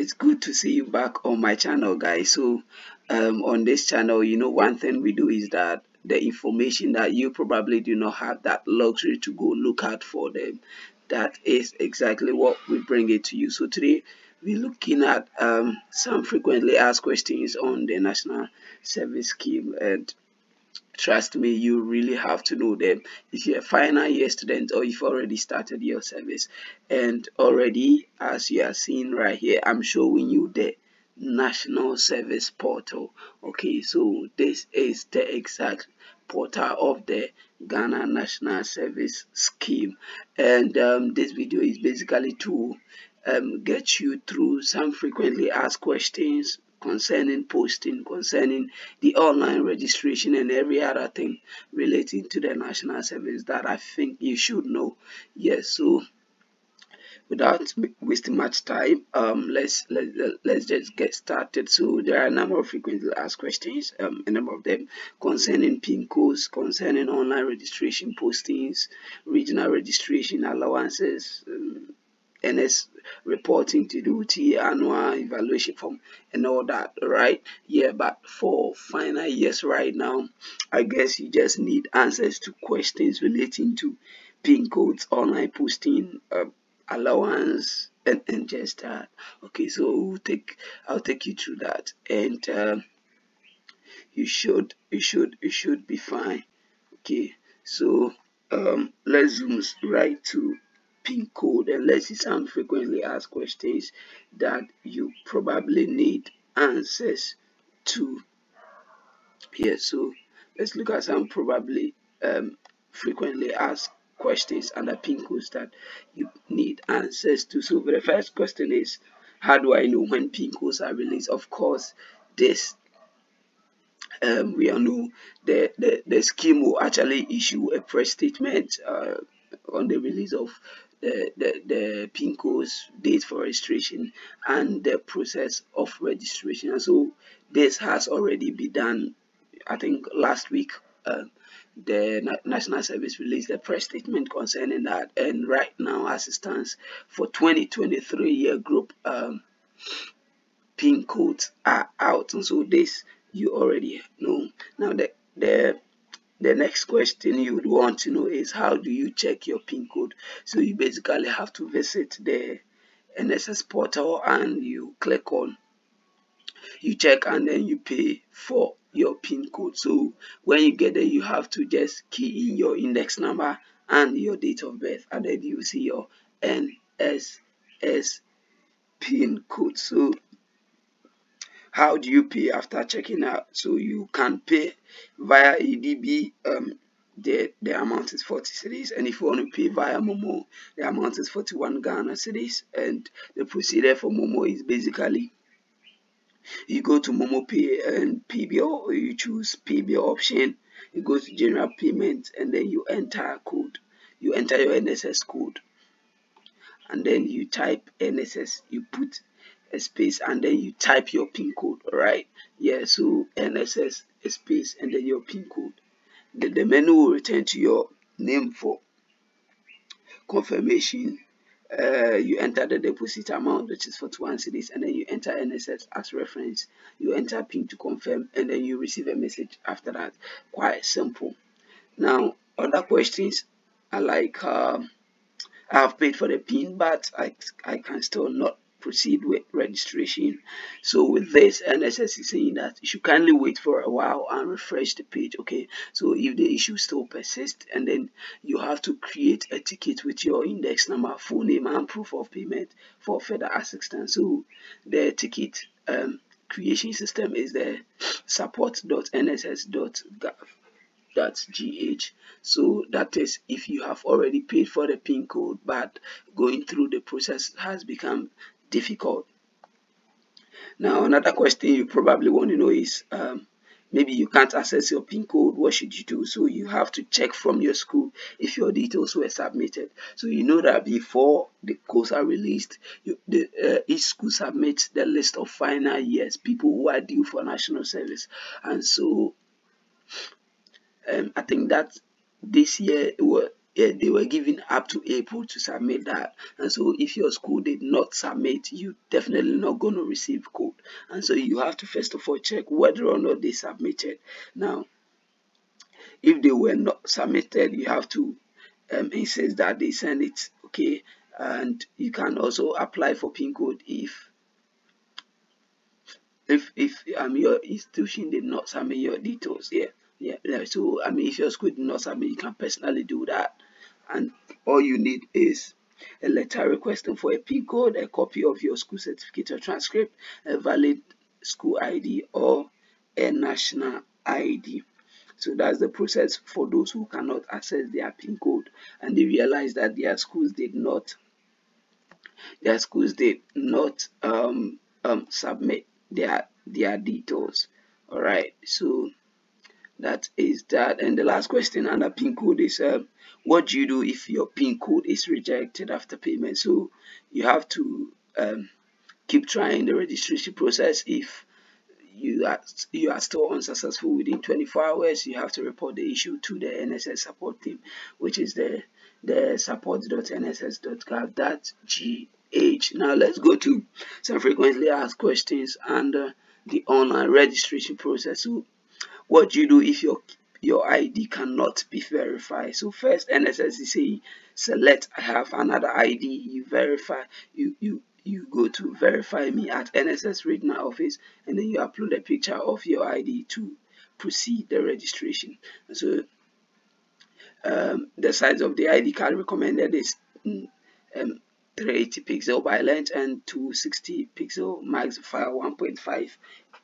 It's good to see you back on my channel, guys. So on this channel, one thing we do is that the information that you probably do not have that luxury to go look out for them, that is exactly what we bring it to you. So today we're looking at some frequently asked questions on the National Service Scheme, and trust me, you really have to know them if you're a final year student or you've already started your service. And already, as you are seeing right here, I'm showing you the National Service Portal. Okay, so this is the exact portal of the Ghana National Service Scheme, and this video is basically to get you through some frequently asked questions concerning posting, concerning the online registration, and every other thing relating to the national service that I think you should know. Yes, so without wasting much time, let's just get started. So there are a number of frequently asked questions, a number of them concerning Pincodes, concerning online registration postings, regional registration allowances, NS reporting to duty, annual evaluation form, and all that, right? Yeah, but for final years right now, I guess you just need answers to questions relating to pin codes, online posting, allowance, and just that. Okay, so I'll take you through that, and you should be fine. Okay, so let's zoom right to pin code and let's see some frequently asked questions that you probably need answers to. Here, so let's look at some probably frequently asked questions under pin codes that you need answers to. So the first question is, how do I know when pin codes are released? Of course, this we all know the scheme will actually issue a press statement on the release of the pin codes, date for registration, and the process of registration. And so this has already been done. I think last week the National Service released a press statement concerning that, and right now, as it stands for 2023 year group, pin codes are out, and so this you already know. Now the next question you would want to know is, how do you check your pin code? So you basically have to visit the NSS portal and you click on, you check, and then you pay for your pin code. So when you get there, you have to just key in your index number and your date of birth, and then you see your NSS pin code. So how do you pay after checking out? So you can pay via EDB. The amount is 40 cedis, and if you want to pay via Momo, the amount is 41 Ghana cedis. And the procedure for Momo is basically, you go to Momo Pay and PBL, or you choose PBL option. You go to general payment, and then you enter a code. You enter your NSS code, and then you type NSS. You put a space, and then you type your pin code. Right? Yeah. So NSS a space, and then your pin code. The menu will return to your name for confirmation. You enter the deposit amount, which is 41 cedis, and then you enter NSS as reference. You enter PIN to confirm, and then you receive a message after that. Quite simple. Now, other questions are like, I have paid for the PIN, but I can still not proceed with registration. So with this, NSS is saying that you should kindly wait for a while and refresh the page. Okay, so if the issue still persists, and then you have to create a ticket with your index number, full name, and proof of payment for further assistance. So the ticket creation system is the support.nss.gov.gh. So that is if you have already paid for the pin code, but going through the process has become difficult. Now, another question you probably want to know is, maybe you can't access your pin code. What should you do? So you have to check from your school if your details were submitted. So you know that before the codes are released, each school submits the list of final years, people who are due for national service. And so I think that this year they were given up to April to submit that. And so if your school did not submit, you definitely not going to receive code. And so you have to first of all check whether or not they submitted. Now, if they were not submitted, you have to insist that they send it, okay? And you can also apply for pin code if your institution did not submit your details. So if your school did not submit, you can personally do that. And all you need is a letter requesting for a Pic code, a copy of your school certificate or transcript, a valid school ID, or a national ID. So that's the process for those who cannot access their Pic code and they realize that their schools did not submit their details. All right, so that is that. And the last question under Pic code is what do you do if your Pic code is rejected after payment? So you have to keep trying the registration process. If you are still unsuccessful within 24 hours, you have to report the issue to the NSS support team, which is the support.nss.gov.gh. Now let's go to some frequently asked questions under the online registration process. So what do you do if your ID cannot be verified? So first, NSS is saying select I have another ID. You verify, you go to verify me at NSS regional office, and then you upload a picture of your ID to proceed the registration. So the size of the ID card recommended is 380 pixel by length and 260 pixel max file, 1.5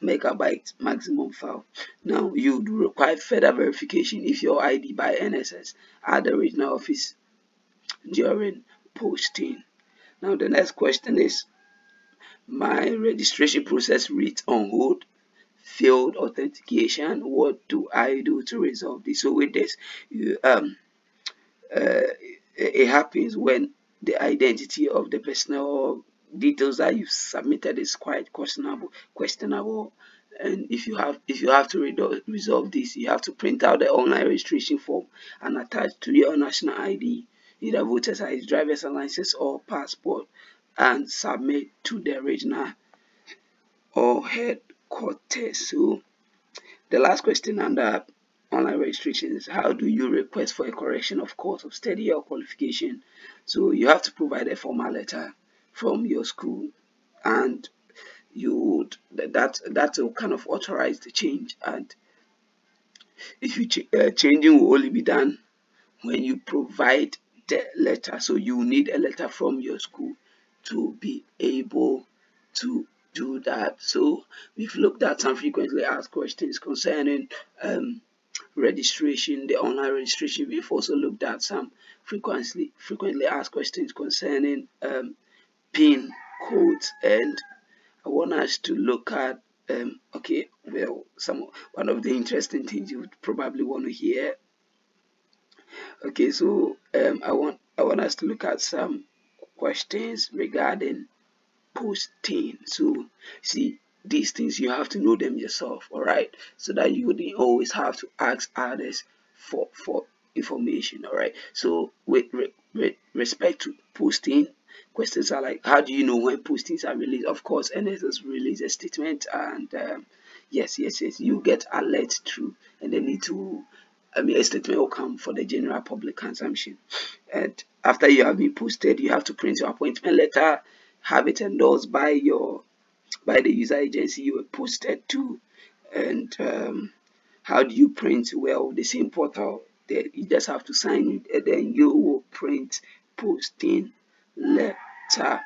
megabyte maximum file. Now you do require further verification if your ID by NSS at the regional office during posting. Now the next question is, my registration process reads on hold, failed authentication. What do I do to resolve this? So with this, it happens when the identity of the personnel details that you've submitted is quite questionable. And if you have to resolve this, you have to print out the online registration form and attach to your national ID, either voter's ID, driver's license, or passport, and submit to the regional or headquarters. So the last question under online registration is, how do you request for a correction of course of study or qualification? So you have to provide a formal letter from your school, and that will kind of authorize the change. And if you changing will only be done when you provide the letter. So you need a letter from your school to be able to do that. So we've looked at some frequently asked questions concerning registration, the online registration. We've also looked at some frequently asked questions concerning pin codes, and I want us to look at one of the interesting things you would probably want to hear. Okay, so I want us to look at some questions regarding posting. So see, these things you have to know them yourself, all right, so that you wouldn't always have to ask others for information. All right, so with respect to posting, questions are like, how do you know when postings are released? Of course, NSS release a statement, and yes, you get alert through, and they need to a statement will come for the general public consumption. And after you have been posted, you have to print your appointment letter, have it endorsed by the user agency you were posted to. And how do you print? Well, the same portal, you just have to sign it, and then you will print posting letter.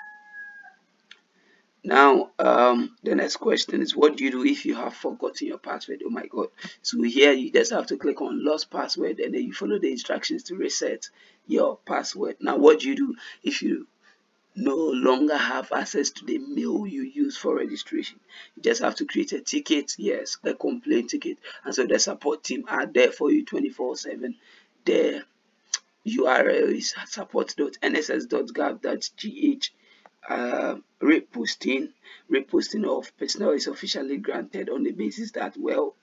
Now, the next question is, what do you do if you have forgotten your password? Oh my God. So here you just have to click on lost password, and then you follow the instructions to reset your password. Now, what do you do if you no longer have access to the mail you use for registration? You just have to create a ticket, yes, a complaint ticket, and so the support team are there for you 24/7. The URL is support.nss.gov.gh. Reposting of personnel is officially granted on the basis that, well,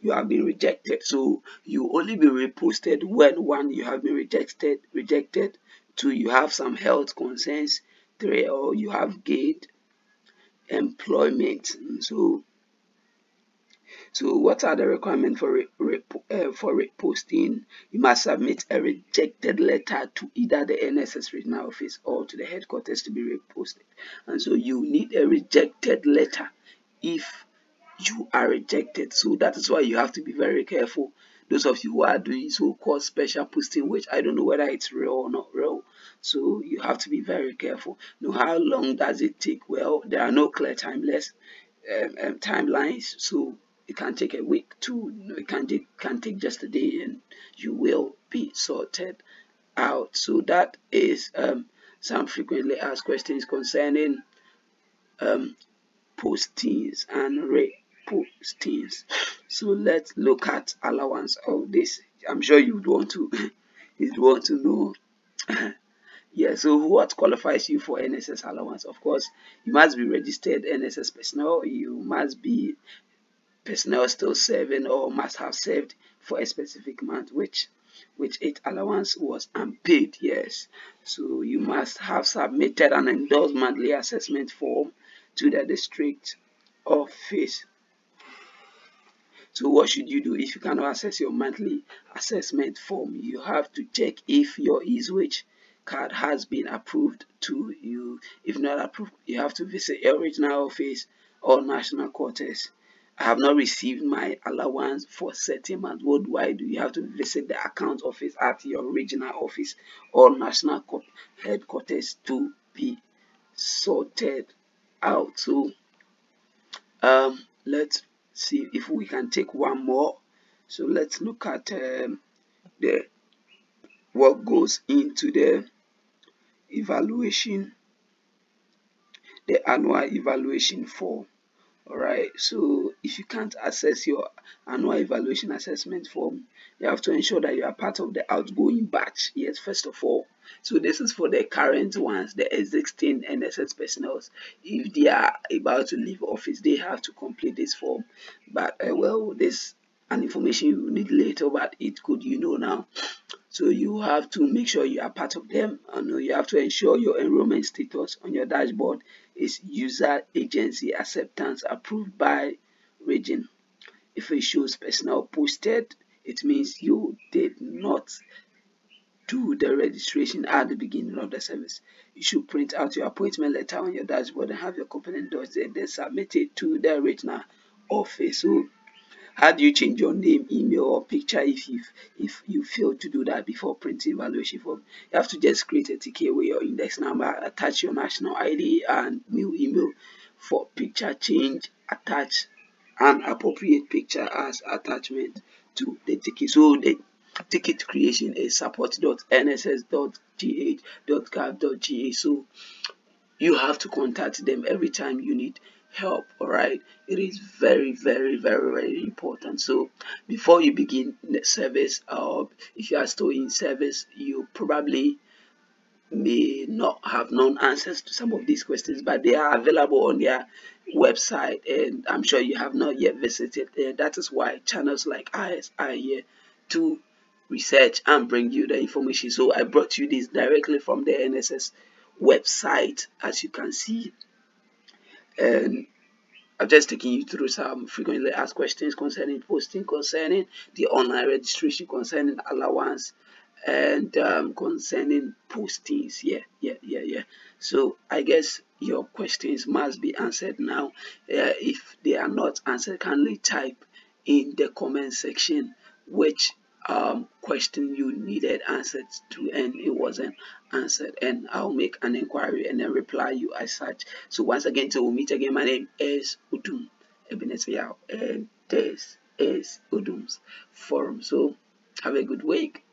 you have been rejected. So you only be reposted when one, you have been rejected, two, you have some health concerns, three, or you have gained employment. So what are the requirements for reposting? You must submit a rejected letter to either the NSS regional office or to the headquarters to be reposted. And so you need a rejected letter if you are rejected. So that is why you have to be very careful. Those of you who are doing so-called special posting, which I don't know whether it's real or not real, so you have to be very careful. Now, how long does it take? Well, there are no clear timelines, so it can take a week, two, it can take just a day, and you will be sorted out. So that is some frequently asked questions concerning postings and repostings. So let's look at allowance of this. I'm sure you would want to you'd want to know. Yeah, so what qualifies you for NSS allowance? Of course, you must be registered NSS personnel, you must be personnel still serving or must have served for a specific month, which its allowance was unpaid. Yes, so you must have submitted an endorsed monthly assessment form to the district office. So what should you do if you cannot access your monthly assessment form? You have to check if your eSwitch card has been approved to you. If not approved, you have to visit your regional office or national quarters. I have not received my allowance for settlement. What do I do? You have to visit the account office at your regional office or national headquarters to be sorted out. So let's see if we can take one more. So let's look at the what goes into the evaluation, the annual evaluation form. Alright, so if you can't access your annual evaluation assessment form, you have to ensure that you are part of the outgoing batch. Yes, first of all. So this is for the current ones, the existing NSS personnel. If they are about to leave office, they have to complete this form. But well, this an information you need later, but it could now. So you have to make sure you are part of them, and you have to ensure your enrollment status on your dashboard is user agency acceptance approved by region. If it shows personnel posted, it means you did not do the registration at the beginning of the service. You should print out your appointment letter on your dashboard and have your company endorsed it, then submit it to the regional office. So how do you change your name, email, or picture if you fail to do that before printing evaluation form? You have to just create a ticket with your index number, attach your national ID and new email. For picture change, attach an appropriate picture as attachment to the ticket. So the ticket creation is support.nss.gh.gov.ga. So you have to contact them every time you need help. All right, it is very, very, very, very important. So before you begin the service, if you are still in service, you probably may not have known answers to some of these questions, but they are available on their website, and I'm sure you have not yet visited. That is why channels like ours are here to research and bring you the information. So I brought you this directly from the NSS website, as you can see, and I've just taken you through some frequently asked questions concerning posting, concerning the online registration, concerning allowance, and concerning postings. Yeah. So I guess your questions must be answered now. If they are not answered, kindly type in the comment section which question you needed answered to and it wasn't answered, and I'll make an inquiry and then reply you as such. So once again, till we meet again, my name is ODOOM Ebenezer, and this is ODOOM'S Forum. So have a good week.